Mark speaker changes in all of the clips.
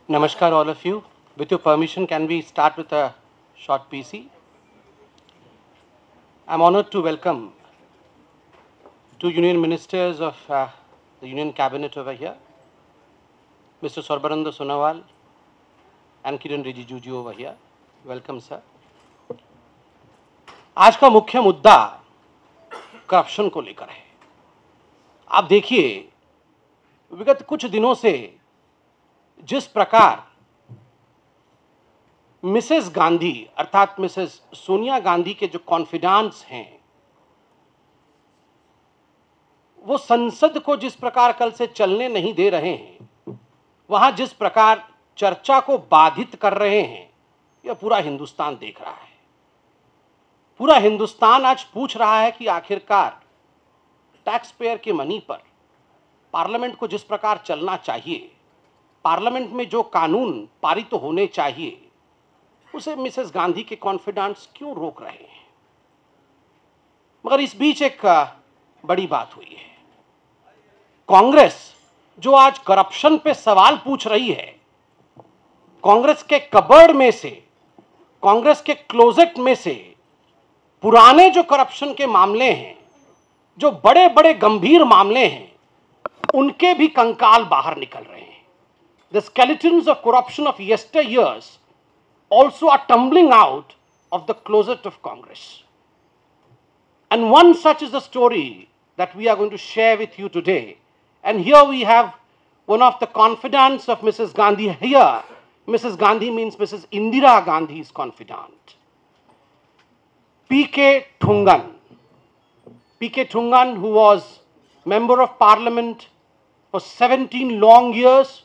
Speaker 1: Namaskar, all of you. With your permission, can we start with a short PC? I'm honored to welcome two Union Ministers of the Union Cabinet over here, Mr. Sarbananda Sonowal and Kiran Rijiju ji over here. Welcome, sir. आज का मुख्य मुद्दा corruption को लेकर है। आप देखिए, विगत कुछ दिनों से जिस प्रकार मिसेस गांधी अर्थात मिसेस सोनिया गांधी के जो कॉन्फिडेंस हैं, वो संसद को जिस प्रकार कल से चलने नहीं दे रहे हैं, वहां जिस प्रकार चर्चा को बाधित कर रहे हैं, यह पूरा हिंदुस्तान देख रहा है। पूरा हिंदुस्तान आज पूछ रहा है कि आखिरकार टैक्स पेयर के मनी पर पार्लियामेंट को जिस प्रकार चलना चाहिए, पार्लियामेंट में जो कानून पारित तो होने चाहिए, उसे मिसेस गांधी के कॉन्फिडेंस क्यों रोक रहे हैं। मगर इस बीच एक बड़ी बात हुई है। कांग्रेस जो आज करप्शन पे सवाल पूछ रही है, कांग्रेस के कबर्ड में से, कांग्रेस के क्लोजेट में से पुराने जो करप्शन के मामले हैं, जो बड़े बड़े गंभीर मामले हैं, उनके भी कंकाल बाहर निकल रहे हैं। The skeletons of corruption of yesteryears also are tumbling out of the closet of Congress. And one such is the story that we are going to share with you today. And here we have one of the confidants of Mrs. Gandhi. Here, Mrs. Gandhi means Mrs. Indira Gandhi's confidant. P.K. Thungan. P.K. Thungan, who was Member of Parliament for 17 long years,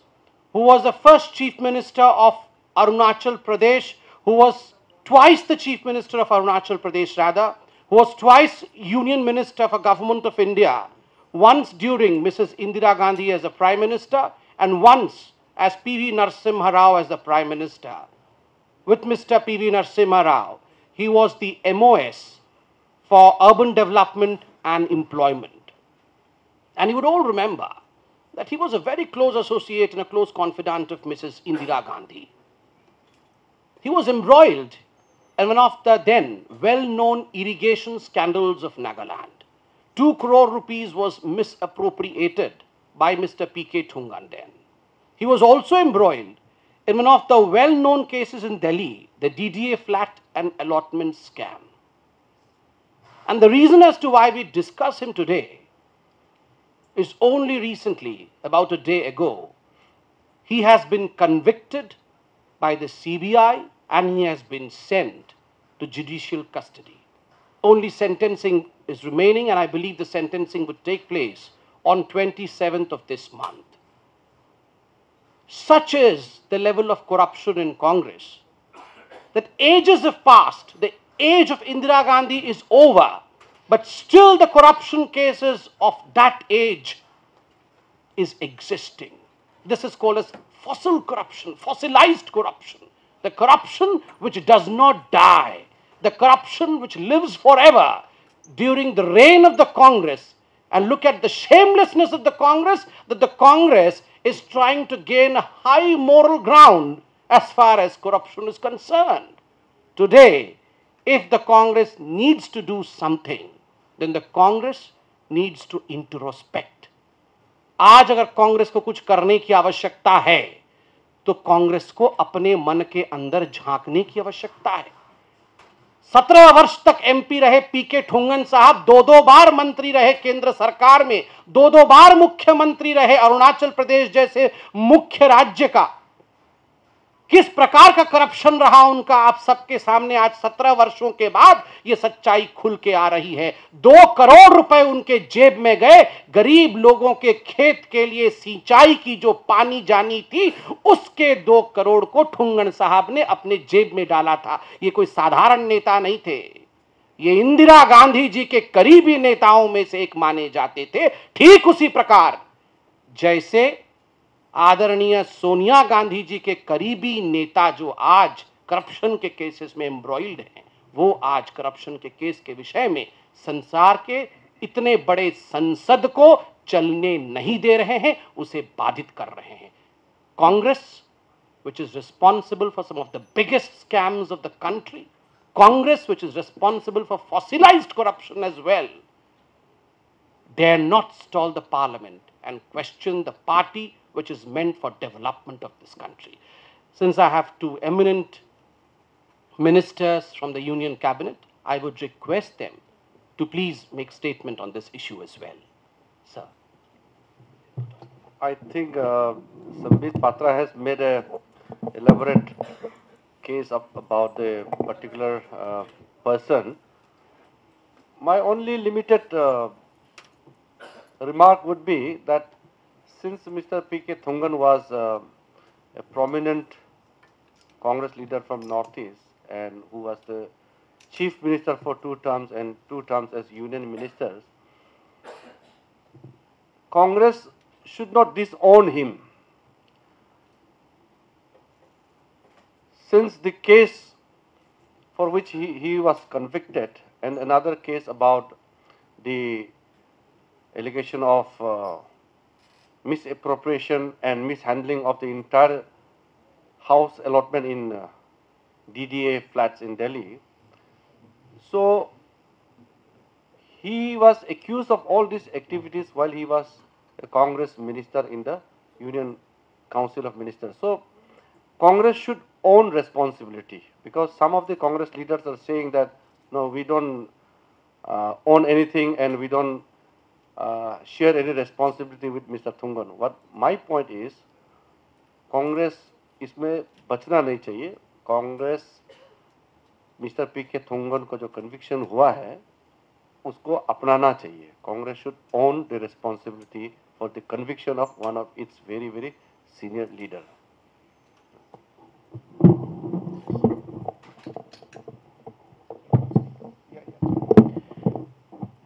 Speaker 1: who was the first Chief Minister of Arunachal Pradesh, who was twice the Chief Minister of Arunachal Pradesh rather, who was twice Union Minister for Government of India, once during Mrs. Indira Gandhi as the Prime Minister and once as P.V. Narasimha Rao as the Prime Minister. With Mr. P.V. Narasimha Rao, he was the MOS for Urban Development and Employment. And you would all remember that he was a very close associate and a close confidant of Mrs. Indira Gandhi. He was embroiled in one of the then well-known irrigation scandals of Nagaland. 2 crore rupees was misappropriated by Mr. P.K. Thungan then. He was also embroiled in one of the well-known cases in Delhi, the DDA flat and allotment scam. And the reason as to why we discuss him today is only recently, about a day ago, he has been convicted by the CBI and he has been sent to judicial custody. Only sentencing is remaining, and I believe the sentencing would take place on 27th of this month. Such is the level of corruption in Congress that ages have passed. The age of Indira Gandhi is over, but still the corruption cases of that age is existing. This is called as fossil corruption, fossilized corruption. The corruption which does not die, the corruption which lives forever during the reign of the Congress. And look at the shamelessness of the Congress, that the Congress is trying to gain a high moral ground as far as corruption is concerned. Today, if the Congress needs to do something, then the Congress needs to introspect. आज अगर कांग्रेस को कुछ करने की आवश्यकता है, तो कांग्रेस को अपने मन के अंदर झांकने की आवश्यकता है। 17 वर्ष तक एमपी रहे पीके ठुंगन साहब, 2 बार मंत्री रहे केंद्र सरकार में, 2 बार मुख्यमंत्री रहे अरुणाचल प्रदेश जैसे मुख्य राज्य का। किस प्रकार का करप्शन रहा उनका, आप सबके सामने आज 17 वर्षों के बाद यह सच्चाई खुल के आ रही है। 2 करोड़ रुपए उनके जेब में गए, गरीब लोगों के खेत के लिए सिंचाई की जो पानी जानी थी, उसके 2 करोड़ को ठुंगन साहब ने अपने जेब में डाला था। ये कोई साधारण नेता नहीं थे, ये इंदिरा गांधी जी के करीबी नेताओं में से एक माने जाते थे। ठीक उसी प्रकार जैसे आदरणीय सोनिया गांधी जी के करीबी नेता जो आज करप्शन के केसेस में एम्ब्रॉइल्ड हैं, वो आज करप्शन के केस के विषय में संसार के इतने बड़े संसद को चलने नहीं दे रहे हैं, उसे बाधित कर रहे हैं। Congress which is responsible for some of the biggest scams of the country, Congress, which is responsible for fossilized corruption as well, dare not stall the parliament and question the party which is meant for development of this country. Since I have two eminent ministers from the Union Cabinet, I would request them to please make statement on this issue as well. Sir.
Speaker 2: I think Sambit Patra has made a elaborate case about the particular person. My only limited remark would be that since Mr. P.K. Thungan was a prominent Congress leader from Northeast and who was the Chief Minister for 2 terms and 2 terms as Union Ministers, Congress should not disown him. Since the case for which he was convicted and another case about the allegation of misappropriation and mishandling of the entire house allotment in DDA flats in Delhi. So he was accused of all these activities while he was a Congress minister in the Union Council of Ministers. So Congress should own responsibility, because some of the Congress leaders are saying that no, we don't own anything and we don't share any responsibility with Mr. Thungan. What my point is, Congress इसमें बचना नहीं चाहिए. Congress Mr. P.K. Thungan को जो conviction हुआ है उसको अपनाना चाहिए. Congress should own the responsibility for the conviction of one of its very senior leader.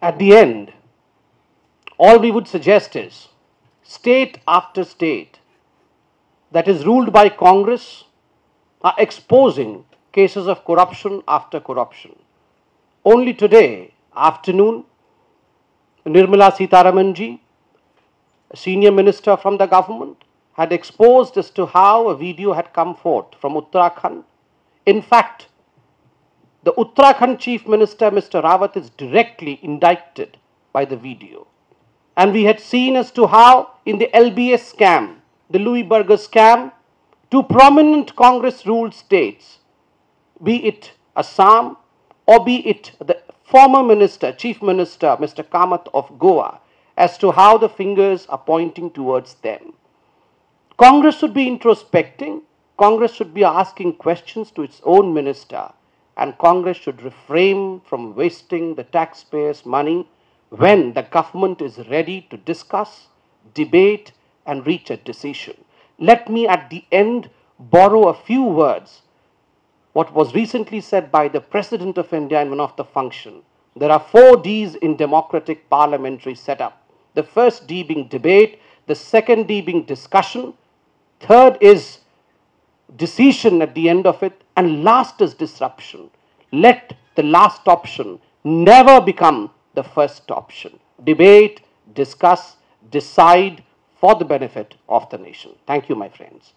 Speaker 1: At the end, all we would suggest is state after state that is ruled by Congress are exposing cases of corruption after corruption. Only today afternoon, Nirmala Sitharaman ji, a senior minister from the government, had exposed as to how a video had come forth from Uttarakhand. In fact, the Uttarakhand Chief Minister, Mr. Rawat, is directly indicted by the video. And we had seen as to how in the LBS scam, the Louis Berger scam, 2 prominent Congress-ruled states, be it Assam or be it the former minister, Chief Minister, Mr. Kamath of Goa, as to how the fingers are pointing towards them. Congress should be introspecting, Congress should be asking questions to its own minister, and Congress should refrain from wasting the taxpayers' money when the government is ready to discuss, debate, and reach a decision. Let me at the end borrow a few words what was recently said by the President of India in one of the functions. There are 4 Ds in democratic parliamentary setup. The first D being debate, the second D being discussion, third is decision at the end of it, and last is disruption. Let the last option never become the first option. Debate, discuss, decide for the benefit of the nation. Thank you, my friends.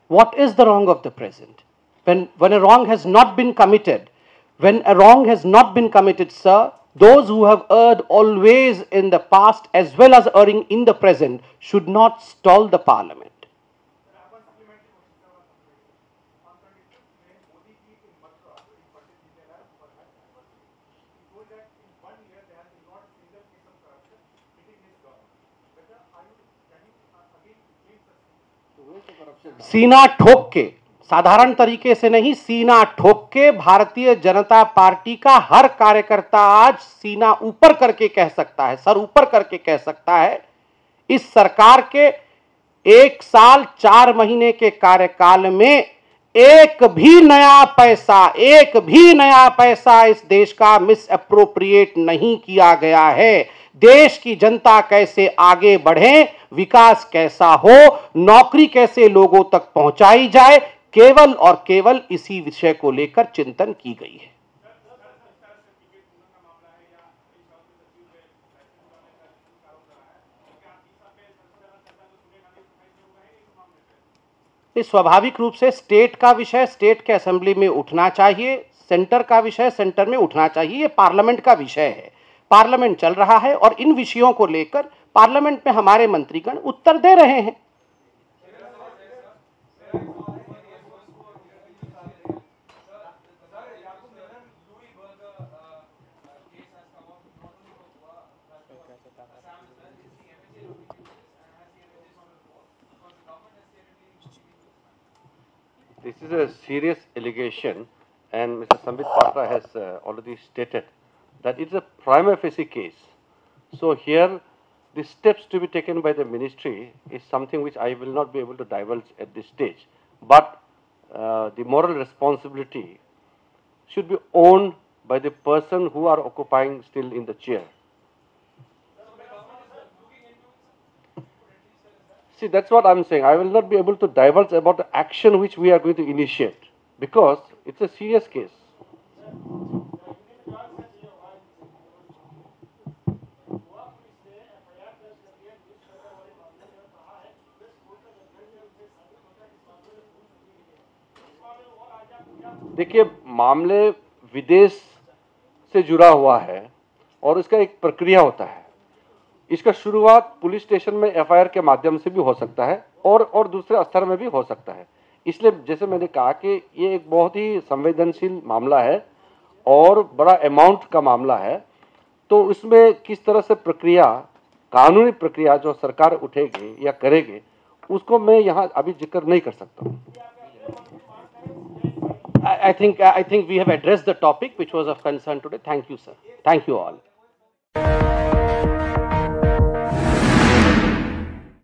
Speaker 1: What is the wrong of the present? When a wrong has not been committed, sir, those who have erred always in the past as well as erring in the present should not stall the parliament. सीना ठोक के, साधारण तरीके से नहीं, सीना ठोक के भारतीय जनता पार्टी का हर कार्यकर्ता आज सीना ऊपर करके कह सकता है, सर ऊपर करके कह सकता है, इस सरकार के 1 साल 4 महीने के कार्यकाल में एक भी नया पैसा इस देश का मिस अप्रोप्रिएट नहीं किया गया है. देश की जनता कैसे आगे बढ़े, विकास कैसा हो, नौकरी कैसे लोगों तक पहुंचाई जाए, केवल और केवल इसी विषय को लेकर चिंतन की गई है. स्वाभाविक रूप से स्टेट का विषय स्टेट के असेंबली में उठना चाहिए, सेंटर का विषय सेंटर में उठना चाहिए। ये पार्लियामेंट का विषय है, पार्लियामेंट चल रहा है और इन विषयों को लेकर पार्लियामेंट में हमारे मंत्रीगण उत्तर दे रहे हैं।
Speaker 2: This is a serious allegation, and Mr. Sambit Patra has already stated that it's a prima facie case. So here, the steps to be taken by the ministry is something which I will not be able to divulge at this stage. But the moral responsibility should be owned by the person who are occupying still in the chair. See, that's what I'm saying. I will not be able to divulge about the action which we are going to initiate because it's a serious case. देखिए, मामले विदेश से जुड़ा हुआ है और इसका एक प्रक्रिया होता है। इसका शुरुआत पुलिस स्टेशन में एफआईआर के माध्यम से भी हो सकता है और दूसरे स्तर में भी हो सकता है। इसलिए जैसे मैंने कहा कि ये एक बहुत ही संवेदनशील मामला है और बड़ा अमाउंट का मामला है, तो इसमें किस तरह से प्रक्रिया, कानूनी प्रक्रिया जो सरकार उठेगी या करेगी, उसको मैं यहाँ अभी जिक्र नहीं कर सकता हूँ।
Speaker 1: I think we have addressed the topic which was of concern today. Thank you, sir. Thank you all.